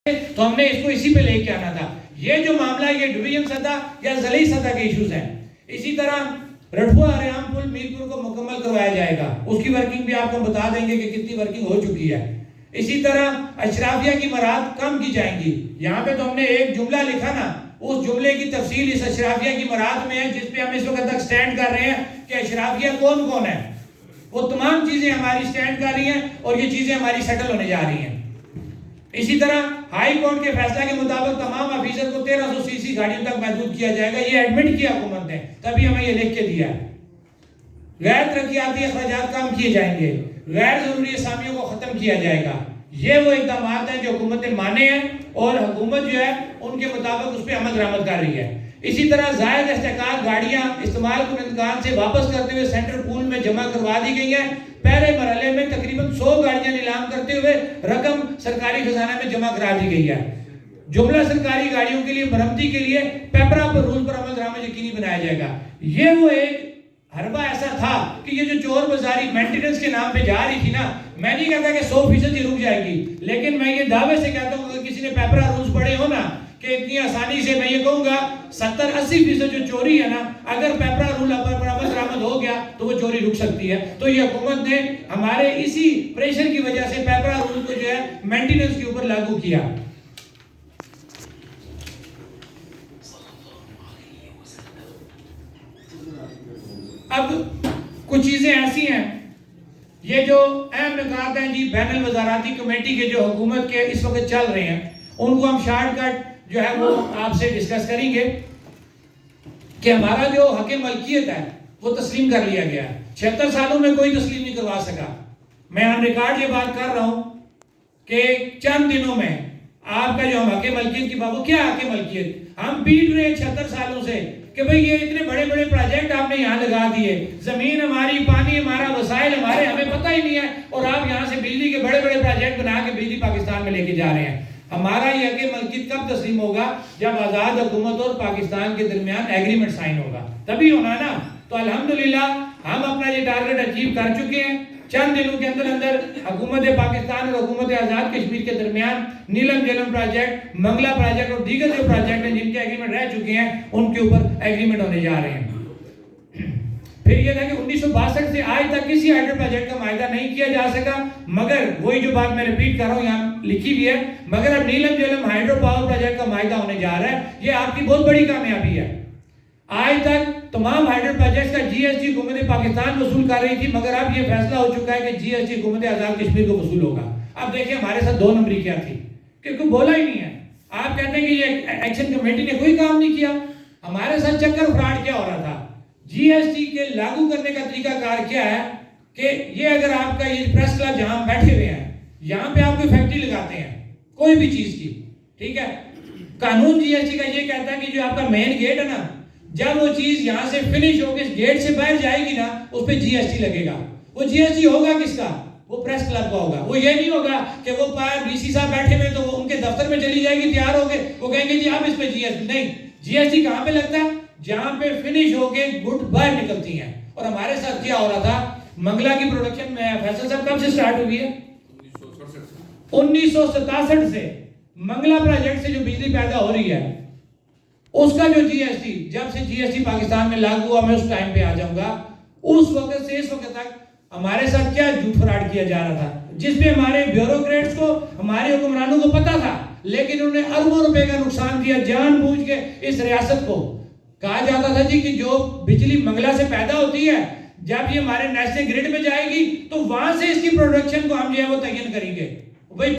تو ہم نے اس کو اسی پہ لے کے آنا تھا. یہ جو معاملہ ہے یہ ڈویژن سطح یا ضلعی سطح کے ایشوز ہیں. اسی طرح رٹھوا ریام پل میرپور کو مکمل کروایا جائے گا, اس کی ورکنگ بھی آپ کو بتا دیں گے کہ کتنی ورکنگ ہو چکی ہے. اسی طرح اشرافیہ کی مراحت کم کی جائیں گی. یہاں پہ تو ہم نے ایک جملہ لکھا نا, اس جملے کی تفصیل اس اشرافیہ کی مراحت میں ہے, جس پہ ہم اس وقت تک سٹینڈ کر رہے ہیں کہ اشرافیہ کون کون ہے. وہ تمام چیزیں ہماری سٹینڈ کر رہی ہیں اور یہ چیزیں ہماری سیٹل ہونے جا رہی ہیں. اسی طرح ہائی کورٹ کے فیصلہ کے مطابق تمام آفیسر کو 1300 سی سی گاڑیوں تک محدود کیا جائے گا. یہ ایڈمٹ کیا حکومت نے, تبھی ہمیں یہ لکھ کے دیا ہے. غیر ترقیاتی اخراجات کم کیے جائیں گے, غیر ضروری اسامیوں کو ختم کیا جائے گا. یہ وہ اقدامات ہیں جو حکومت نے مانے ہیں اور حکومت جو ہے ان کے مطابق اس پہ عمل درآمد کر رہی ہے. اسی طرح زائد استحقاق گاڑیاں استعمال کنندگان سے واپس کرتے ہوئے سینٹرل پول میں جمع کروا دی گئی ہیں. پہلے مرحلے میں تقریباً 100 گاڑیاں نیلام کرتے ہوئے رقم سرکاری خزانہ میں جمع کرا دی گئی ہے. جملہ سرکاری گاڑیوں کے لیے مرمتی کے لیے پیپرا پر رول پر عمل درآمد یقینی بنایا جائے گا. یہ وہ ایک حربہ ایسا تھا کہ یہ جو چور بازاری مینٹیننس کے نام پہ جا رہی تھی نا, میں نہیں کہتا کہ 100% ہی رک جائے گی, لیکن میں یہ دعوے سے کہتا ہوں کہ کسی نے پیپرا رولز پڑھے ہو نا, کہ اتنی آسانی سے میں یہ کہوں گا 70-80% جو چوری ہے نا, اگر پیپرا رول پر عمل درآمد ہو گیا تو وہ چوری رک سکتی ہے. تو یہ حکومت نے ہمارے اسی پریشر کی وجہ سے پیپرا رول کو جو ہے مینٹیننس کے اوپر لاگو کیا. اب کچھ چیزیں ایسی ہیں, یہ جو اہم نکات ہیں جی بین الوزاراتی کمیٹی کے جو حکومت کے اس وقت چل رہے ہیں, ان کو ہم شارٹ کٹ جو ہے وہ آپ سے ڈسکس کریں گے. کہ ہمارا جو حق ملکیت ہے وہ تسلیم کر لیا گیا ہے, 76 سالوں میں کوئی تسلیم نہیں کروا سکا. میں آن ریکارڈ یہ بات کر رہا ہوں کہ چند دنوں میں آپ کا جو ہم حق ملکیت کی بابو کیا حق ملکیت, ہم پیٹ رہے ہیں 76 سالوں سے کہ بھئی یہ اتنے بڑے بڑے پروجیکٹ آپ نے یہاں لگا دیے, زمین ہماری, پانی ہمارا, وسائل ہمارے, ہمیں پتہ ہی نہیں ہے, اور آپ یہاں سے بجلی کے بڑے بڑے پروجیکٹ بنا کے بجلی پاکستان میں لے کے جا رہے ہیں. ہمارا یہ حق ملکیت کب تسلیم ہوگا؟ جب آزاد حکومت اور پاکستان کے درمیان ایگریمنٹ سائن ہوگا, تبھی ہونا نا. تو الحمدللہ ہم اپنا یہ ٹارگٹ اچیو کر چکے ہیں. چند دنوں کے اندر اندر حکومت پاکستان اور حکومت آزاد کشمیر کے درمیان نیلم جلم پروجیکٹ, منگلا پروجیکٹ اور دیگر جو پروجیکٹ ہیں جن کے ایگریمنٹ رہ چکے ہیں ان کے اوپر ایگریمنٹ ہونے جا رہے ہیں. پھر یہ تھا کہ 1962 سے آج تک کسی ہائیڈرو پروجیکٹ کا معاہدہ نہیں کیا جا سکا, مگر وہی جو بات میں ریپیٹ کر رہا ہوں یہاں لکھی بھی ہے, مگر اب نیلم جلم ہائیڈرو پاور پروجیکٹ کا معاہدہ ہونے جا رہا ہے. یہ آپ کی بہت بڑی کامیابی ہے. آج تک تمام ہائیڈرو پروجیکٹس کا جی ایس ٹی حکومت پاکستان وصول کر رہی تھی, مگر اب یہ فیصلہ ہو چکا ہے کہ جی ایس ٹی حکومت آزاد کشمیر کو وصول ہوگا. اب دیکھیں ہمارے ساتھ 2 نمبری کیا تھی کہ کوئی بولا ہی نہیں ہے. آپ کہتے ہیں کہ یہ ایکشن کمیٹی نے کوئی کام نہیں کیا. ہمارے ساتھ چکر فراڈ کیا ہو رہا تھا, جی ایس ٹی کے لاگو کرنے کا طریقہ کار کیا ہے کہ یہ اگر آپ کا یہ پریس کلب جہاں بیٹھے ہوئے ہیں, یہاں پہ آپ کوئی فیکٹری لگاتے ہیں کوئی بھی چیز کی, ٹھیک ہے, قانون جی ایس ٹی کا یہ کہتا ہے کہ جو آپ کا مین گیٹ ہے نا, جب وہ چیز یہاں سے فنش ہو کے گیٹ سے باہر جائے گی نا, اس پہ جی ایس ٹی لگے گا. وہ جی ایس ٹی ہوگا کس کا؟ وہ پریس کلب کا ہوگا. وہ یہ نہیں ہوگا کہ وہ ڈی سی صاحب بیٹھے ہوئے تو وہ ان کے دفتر میں چلی جائے گی, تیار ہو کے وہ کہیں گے جی اب اس پہ جی ایس ٹی نہیں. جی ایس ٹی کہاں پہ لگتا ہے؟ جہاں پہ فنش ہو کے گڈ باہر نکلتی ہیں. اور ہمارے ساتھ کیا ہو رہا تھا, منگلا کی پروڈکشن میں فیصل صاحب کب سے سٹارٹ ہوئی ہے؟ 1967 سے منگلا پروجیکٹ سے جو بجلی پیدا ہو رہی ہے اس کا جو جی ایس ٹی, جب سے جی ایس ٹی پاکستان میں لاگو ہوا, میں اس ٹائم پہ آ جاؤں گا, اس وقت سے اس وقت تک ہمارے ساتھ کیا جھوٹ فراڈ کیا جا رہا تھا, جس پہ ہمارے بیوروکریٹس کو, ہمارے حکمرانوں کو پتا تھا, لیکن انہوں نے اربوں روپے کا نقصان دیا جان بوجھ کے اس ریاست کو. کہا جاتا تھا جی کہ جو بجلی منگلا سے پیدا ہوتی ہے, جب یہ ہمارے نیشنل گریڈ میں جائے گی تو وہاں سے اس کی پروڈکشن کو ہم جو ہے وہ تعین کریں گے.